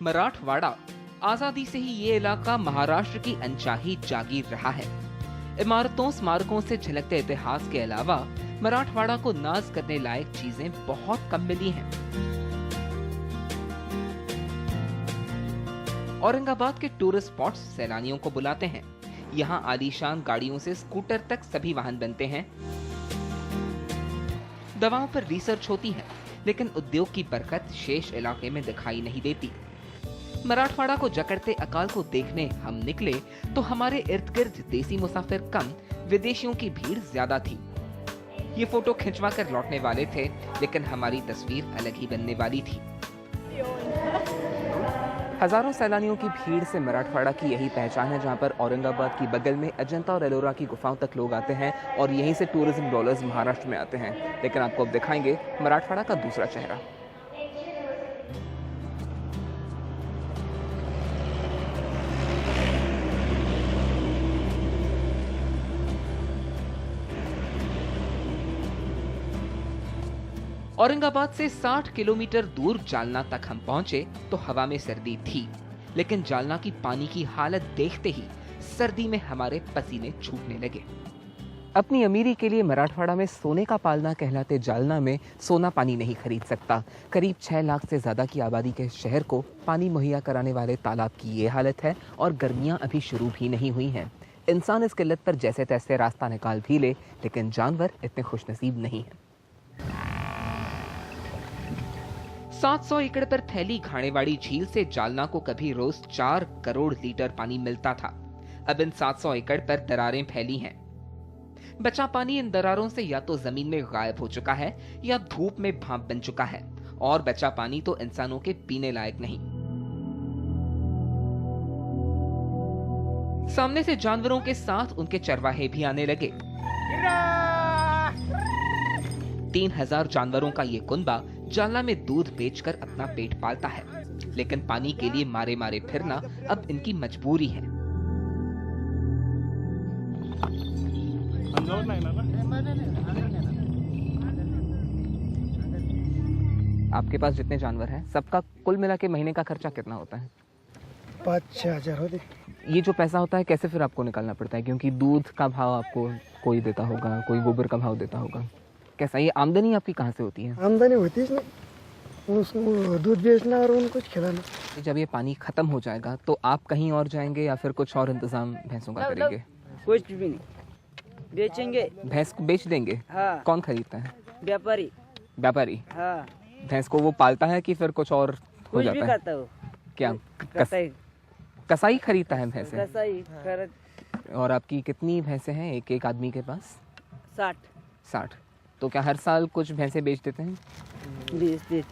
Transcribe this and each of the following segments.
मराठवाड़ा आजादी से ही ये इलाका महाराष्ट्र की अनचाही जागीर रहा है। इमारतों स्मारकों से झलकते इतिहास के अलावा मराठवाड़ा को नाज करने लायक चीजें बहुत कम मिली हैं। औरंगाबाद के टूरिस्ट स्पॉट्स सैलानियों को बुलाते हैं। यहाँ आलीशान गाड़ियों से स्कूटर तक सभी वाहन बनते हैं। दवाओं पर रिसर्च होती है, लेकिन उद्योग की बरकत शेष इलाके में दिखाई नहीं देती। मराठवाड़ा को जकड़ते अकाल को देखने हम निकले तो हमारे इर्द गिर्द देसी मुसाफिर कम, विदेशियों की भीड़ ज्यादा थी। ये फोटो खिंचवा कर लौटने वाले थे, लेकिन हमारी तस्वीर अलग ही बनने वाली थी। हजारों सैलानियों की भीड़ से मराठवाड़ा की यही पहचान है, जहां पर औरंगाबाद की बगल में अजंता और एलोरा की गुफाओं तक लोग आते हैं और यहीं से टूरिज्म डॉलर्स महाराष्ट्र में आते हैं। लेकिन आपको अब दिखाएंगे मराठवाड़ा का दूसरा चेहरा। औरंगाबाद से 60 किलोमीटर दूर जालना तक हम पहुंचे तो हवा में सर्दी थी, लेकिन जालना की पानी की हालत देखते ही सर्दी में हमारे पसीने छूटने लगे। अपनी अमीरी के लिए मराठवाड़ा में सोने का पालना कहलाते जालना में सोना पानी नहीं खरीद सकता। करीब 6 लाख से ज्यादा की आबादी के शहर को पानी मुहैया कराने वाले तालाब की ये हालत है और गर्मियां अभी शुरू भी नहीं हुई हैं। इंसान इस किल्लत पर जैसे तैसे रास्ता निकाल भी ले, लेकिन जानवर इतने खुशनसीब नहीं है। 700 एकड़ पर फैली घाणेवाड़ी झील से जालना को कभी रोज 4 करोड़ लीटर पानी मिलता था। अब इन 700 एकड़ पर दरारें फैली हैं। बचा पानी इन दरारों से या तो जमीन में गायब हो चुका है या धूप में भाप बन चुका है, और बचा पानी तो इंसानों के पीने लायक नहीं। सामने से जानवरों के साथ उनके चरवाहे भी आने लगे। 3000 जानवरों का ये कुनबा जालना में दूध बेचकर अपना पेट पालता है, लेकिन पानी के लिए मारे मारे फिरना अब इनकी मजबूरी है। आपके पास जितने जानवर हैं, सबका कुल मिला के महीने का खर्चा कितना होता है? 5-6 हजार होते। ये जो पैसा होता है कैसे फिर आपको निकालना पड़ता है? क्योंकि दूध का भाव आपको कोई देता होगा, कोई गोबर का भाव देता होगा। कैसा ये आमदनी आपकी कहाँ से होती है? आमदनी होती है इसमें, उसको दूध बेचना और उनको खिलाना। जब ये पानी खत्म हो जाएगा तो आप कहीं और जाएंगे या फिर कुछ और इंतजाम भैंसों का करेंगे? कुछ भी नहीं, बेचेंगे। भैंस को बेच देंगे? हाँ। कौन खरीदता है? व्यापारी। व्यापारी? हाँ। भैंस को वो पालता है कि फिर कुछ और हो कुछ जाता भी है? करता हो। क्या कसाई। कसाई खरीदता है भैंसे? कसाई और आपकी कितनी भैंसे हैं एक आदमी के पास? 60। तो क्या हर साल कुछ भैंसे बेच देते हैं? 20।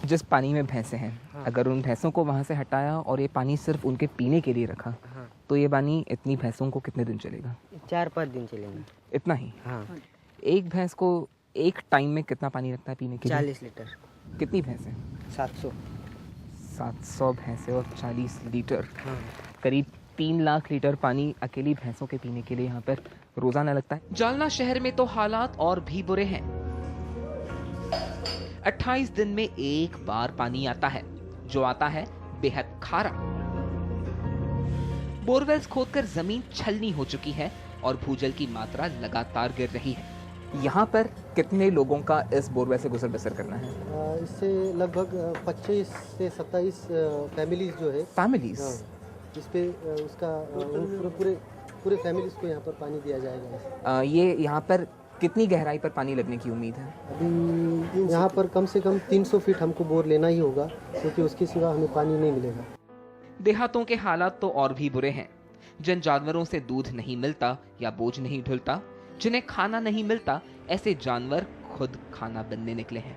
जिस पानी में भैंसे हैं, हाँ। अगर उन भैंसों को वहां से हटाया और ये पानी सिर्फ उनके पीने के लिए रखा, हाँ। तो ये पानी इतनी भैंसों को कितने दिन चलेगा? 4-5 दिन चलेंगे। इतना ही? हाँ। एक भैंस को एक टाइम में कितना पानी लगता है पीने के लिए? 40 लीटर। कितनी भैंसें? 700 भैंसें और 40 लीटर। हाँ। करीब 3 लाख लीटर पानी अकेली भैंसों के पीने के लिए यहाँ पर रोजाना लगता है। जालना शहर में तो हालात और भी बुरे हैं। 28 दिन में एक बार पानी आता है, जो आता है बेहद खारा। बोरवेल्स खोदकर जमीन छलनी हो चुकी है और भूजल की मात्रा लगातार गिर रही है। यहाँ पर कितने लोगों का इस बोरवेल से गुजर बसर करना है? इससे लगभग 25 से 27 फैमिलीज जो है। फैमिलीज? इस पे उसका पूरे फैमिलीज को यहाँ पर पानी दिया जाएगा। ये यहाँ पर कितनी गहराई पर पानी लगने की उम्मीद है? अभी यहाँ पर कम से कम 300 फीट हमको बोर लेना ही होगा, क्योंकि उसके सिवा हमें पानी नहीं मिलेगा। देहातों के हालात तो और भी बुरे हैं। जिन जानवरों से दूध नहीं मिलता या बोझ नहीं ढुलता, जिन्हें खाना नहीं मिलता, ऐसे जानवर खुद खाना बनने निकले हैं।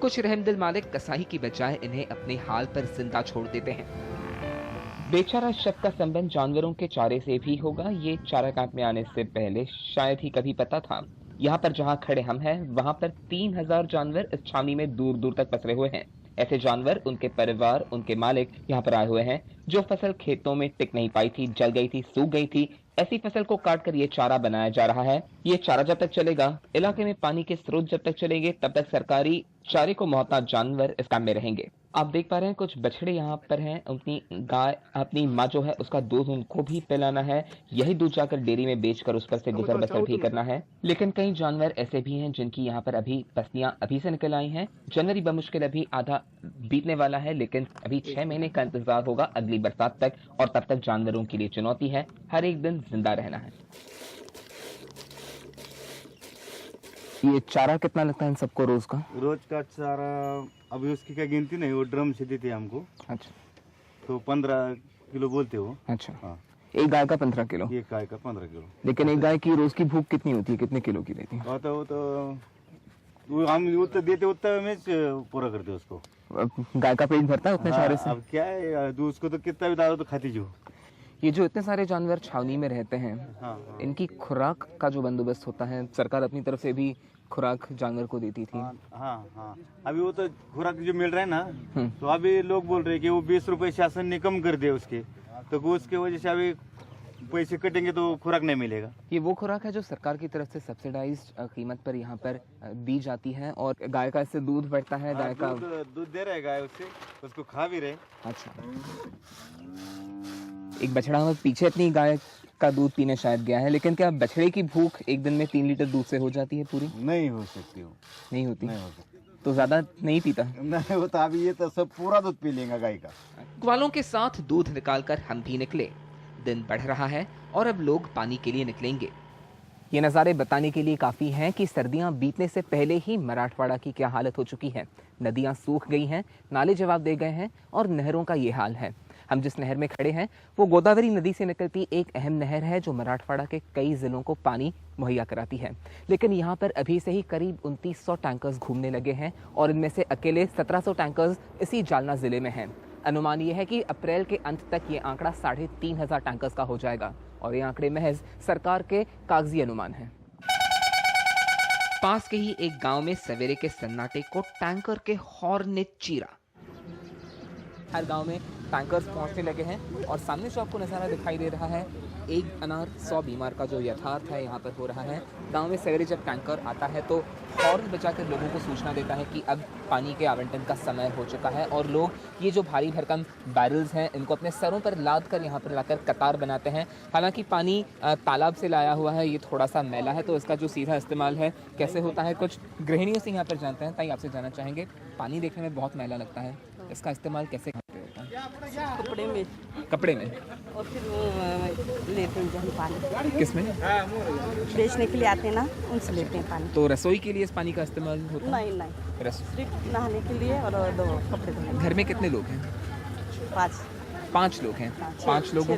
कुछ रहमदिल मालिक कसाई की बजाय इन्हें अपने हाल पर जिंदा छोड़ देते हैं। बेचारा शख्स का संबंध जानवरों के चारे से भी होगा, ये चारा कैंप में आने से पहले शायद ही कभी पता था। यहाँ पर जहाँ खड़े हम हैं, वहाँ पर 3000 जानवर इस छावनी में दूर दूर तक पसरे हुए हैं। ऐसे जानवर, उनके परिवार, उनके मालिक यहाँ पर आए हुए हैं। जो फसल खेतों में टिक नहीं पाई थी, जल गई थी, सूख गई थी, ऐसी फसल को काट कर ये चारा बनाया जा रहा है। ये चारा जब तक चलेगा, इलाके में पानी के स्रोत जब तक चलेंगे, तब तक सरकारी चारे को मोहताज जानवर इस काम में रहेंगे। आप देख पा रहे हैं कुछ बछड़े यहाँ पर हैं, अपनी गाय, अपनी माँ जो है उसका दूध उनको भी पिलाना है। यही दूध जाकर डेयरी में बेचकर उस पर से गुजर बसर भी करना है। लेकिन कई जानवर ऐसे भी हैं जिनकी यहाँ पर अभी पसलियां अभी से निकल आई हैं। जनवरी बमुश्किल अभी आधा बीतने वाला है, लेकिन अभी 6 महीने का इंतजार होगा अगली बरसात तक, और तब तक जानवरों के लिए चुनौती है हर एक दिन जिंदा रहना है। ये चारा कितना लगता है इन सबको रोज का? रोज का चारा अभी उसकी क्या गिनती नहीं, वो ड्रम से देते हमको। अच्छा, तो 15 किलो बोलते हो। अच्छा। हाँ, एक गाय का 15 किलो? एक गाय का 15 किलो। लेकिन एक गाय की रोज की भूख कितनी होती है, कितने किलो की रहती है? वो हम उतना देते उतना में पूरा करते उसको। गाय का पेट भरता है उतने चारे से? अब क्या है, उसको तो कितना भी डालो तो खाती जो। ये जो इतने सारे जानवर छावनी में रहते हैं, हाँ, इनकी खुराक का जो बंदोबस्त होता है, सरकार अपनी तरफ से भी खुराक जानवर को देती थी। हाँ। अभी वो तो खुराक जो मिल रहा है ना, तो अभी लोग बोल रहे हैं कि वो 20 रुपए शासन ने कम कर दे उसके, तो उसके वजह से अभी पैसे कटेंगे तो खुराक नहीं मिलेगा। ये वो खुराक है जो सरकार की तरफ से सब्सिडाइज्ड कीमत पर यहाँ पर दी जाती है, और गाय का इससे दूध बढ़ता है। गाय का दूध दे रहा है गाय, उससे उसको खा भी रहे। अच्छा, एक बछड़ा में पीछे अपनी गाय का दूध पीने शायद गया है, लेकिन क्या बछड़े की भूख एक दिन में 3 लीटर दूध से हो जाती है पूरी? नहीं हो सकती, वो नहीं होती। नहीं हो सकती। तो ज्यादा नहीं पीता? नहीं, वो तो अभी ये तो सब पूरा दूध पी लेगा गाय का। ग्वालों के साथ दूध निकालकर हम भी निकले। दिन बढ़ रहा है और अब लोग पानी के लिए निकलेंगे। ये नज़ारे बताने के लिए काफ़ी हैं कि सर्दियां बीतने से पहले ही मराठवाड़ा की क्या हालत हो चुकी है। नदियां सूख गई हैं, नाले जवाब दे गए हैं, और नहरों का ये हाल है। हम जिस नहर में खड़े हैं वो गोदावरी नदी से निकलती एक अहम नहर है जो मराठवाड़ा के कई जिलों को पानी मुहैया कराती है। लेकिन यहाँ पर अभी से ही करीब 2900 टैंकर्स घूमने लगे हैं, और इनमें से अकेले 1700 टैंकर्स इसी जालना जिले में हैं। अनुमान ये है कि अप्रैल के अंत तक ये आंकड़ा 3500 टैंकर्स का हो जाएगा, और ये आंकड़े महज सरकार के कागजी अनुमान हैं। पास के ही एक गांव में सवेरे के सन्नाटे को टैंकर के हॉर्न ने चीरा। हर गांव में टैंकर्स पहुंचने लगे हैं, और सामने जो आपको नज़ारा दिखाई दे रहा है, एक अनार 100 बीमार का जो यथार्थ है यहाँ पर हो रहा है। गांव में सवेरे जब टैंकर आता है तो हॉर्न बजाकर लोगों को सूचना देता है कि अब पानी के आवंटन का समय हो चुका है, और लोग ये जो भारी भरकम बैरल्स हैं इनको अपने सरों पर लाद कर यहाँ पर लाकर कतार बनाते हैं। हालांकि पानी तालाब से लाया हुआ है, ये थोड़ा सा मैला है, तो इसका जो सीधा इस्तेमाल है कैसे होता है कुछ गृहिणियों से यहाँ पर जानते हैं। ताई आपसे जानना चाहेंगे, पानी देखने में बहुत मैला लगता है, इसका इस्तेमाल कैसे करते होता है? कपड़े में और फिर वो लेते हैं जब पानी। किसमें? बेचने के लिए आते हैं ना, उनसे लेते हैं पानी। तो रसोई के लिए इस पानी का इस्तेमाल होता है? नहीं, सिर्फ नहाने के लिए और 2 कपड़े धोने। घर में कितने लोग हैं? 5 लोग हैं। हाँ, 5 लोगों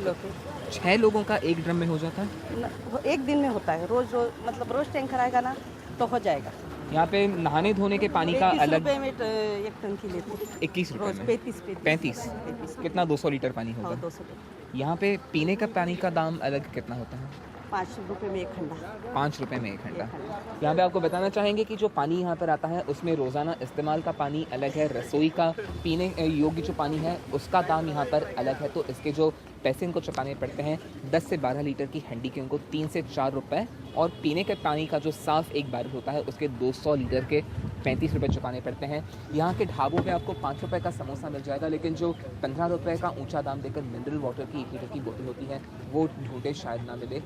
6 लोगों का एक ड्रम में हो जाता है? एक दिन में होता है। रोज मतलब रोज टैंकर आएगा ना तो हो जाएगा। यहाँ पे नहाने धोने के पानी का अलग? 21 रुपए में 1 टंकी लेते हैं। 21 रुपए में? 35 कितना? 200 लीटर पानी होगा? हाँ, 200 लीटर। यहाँ पे पीने का पानी का दाम अलग कितना होता है? 5 रुपए में 1 घंटा। 5 रुपए में 1 घंटा। यहाँ पे आपको बताना चाहेंगे कि जो पानी यहाँ पर आता है उसमें रोज़ाना इस्तेमाल का पानी अलग है, रसोई का पीने योग्य जो पानी है उसका दाम यहाँ पर अलग है। तो इसके जो पैसे इनको चुकाने पड़ते हैं, 10 से 12 लीटर की हंडी के उनको 3 से 4 रुपए, और पीने के पानी का जो साफ़ एक बैरल होता है उसके 200 लीटर के 35 रुपये चुकाने पड़ते हैं। यहाँ के ढाबों पे आपको 5 रुपये का समोसा मिल जाएगा, लेकिन जो 15 रुपये का ऊंचा दाम देकर मिनरल वाटर की 1 लीटर की बोतल होती है वो ढूंढे शायद ना मिले।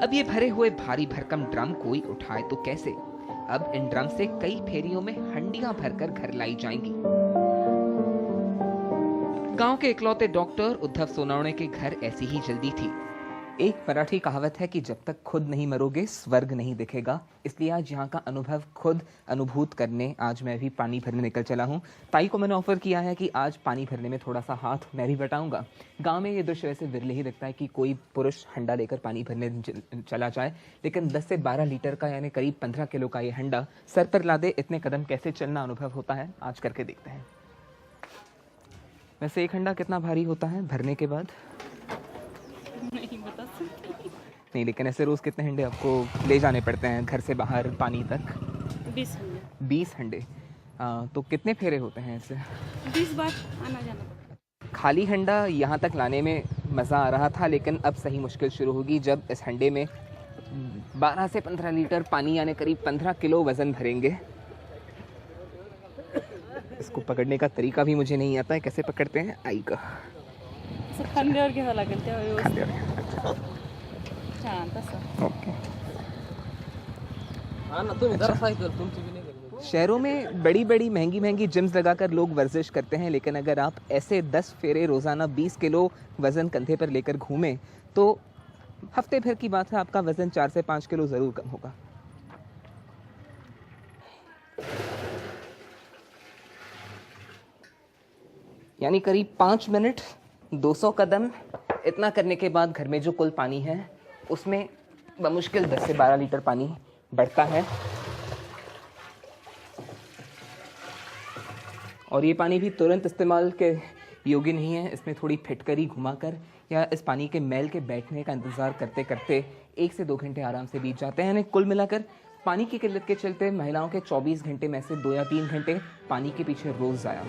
अब ये भरे हुए भारी भरकम ड्रम कोई उठाए तो कैसे? अब इन ड्रम से कई फेरियों में हंडियां भरकर घर लाई जाएंगी। गांव के इकलौते डॉक्टर उद्धव सोनवणे के घर ऐसी ही जल्दी थी। एक मराठी कहावत है कि जब तक खुद नहीं मरोगे स्वर्ग नहीं दिखेगा, इसलिए आज यहाँ का अनुभव खुद अनुभूत करने आज मैं भी पानी भरने निकल चला हूँ। ताई को मैंने ऑफर किया है कि आज पानी भरने में थोड़ा सा हाथ मैं भी बटाऊंगा। गांव में ये दृश्य वैसे विरले ही दिखता है कि कोई पुरुष हंडा लेकर पानी भरने चला जाए, लेकिन 10 से 12 लीटर का यानी करीब 15 किलो का ये हंडा सर पर लादे इतने कदम कैसे चलना अनुभव होता है, आज करके देखते हैं। वैसे एक हंडा कितना भारी होता है भरने के बाद? नहीं बता सकती। नहीं, लेकिन ऐसे रोज कितने हंडे आपको ले जाने पड़ते हैं घर से बाहर पानी तक? 20 हंडे। तो कितने फेरे होते हैं ऐसे? 20 बार आना जाना। खाली हंडा यहाँ तक लाने में मज़ा आ रहा था, लेकिन अब सही मुश्किल शुरू होगी जब इस हंडे में 12 से 15 लीटर पानी यानी करीब 15 किलो वज़न भरेंगे। इसको पकड़ने का तरीका भी मुझे नहीं आता है, कैसे पकड़ते हैं आई का खांद्यावर घ्यावं लागेल तेव्हा व्यवस्थित छान तसं ओके। शहरों में बड़ी बड़ी महंगी महंगी जिम्स लगाकर लोग वर्जिश करते हैं, लेकिन अगर आप ऐसे 10 फेरे रोज़ाना 20 किलो वज़न कंधे पर लेकर घूमें तो हफ्ते भर की बात है, आपका वज़न 4 से 5 किलो ज़रूर कम होगा। यानी करीब 5 मिनट 200 कदम, इतना करने के बाद घर में जो कुल पानी है उसमें बमुश्किल 10 से 12 लीटर पानी बढ़ता है। और ये पानी भी तुरंत इस्तेमाल के योग्य नहीं है, इसमें थोड़ी फिटकरी घुमाकर या इस पानी के मैल के बैठने का इंतज़ार करते करते 1 से 2 घंटे आराम से बीत जाते हैं। यानी कुल मिलाकर पानी की किल्लत के चलते महिलाओं के 24 घंटे में से 2 या 3 घंटे पानी के पीछे रोज़ ज़ाया।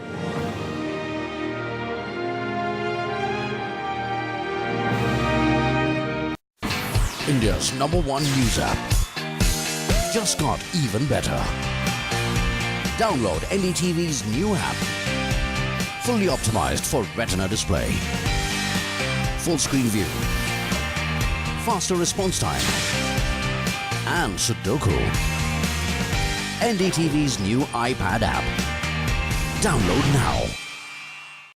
India's #1 news app just got even better. Download NDTV's new app. Fully optimized for retina display. Full screen view. Faster response time. And Sudoku. NDTV's new iPad app. Download now.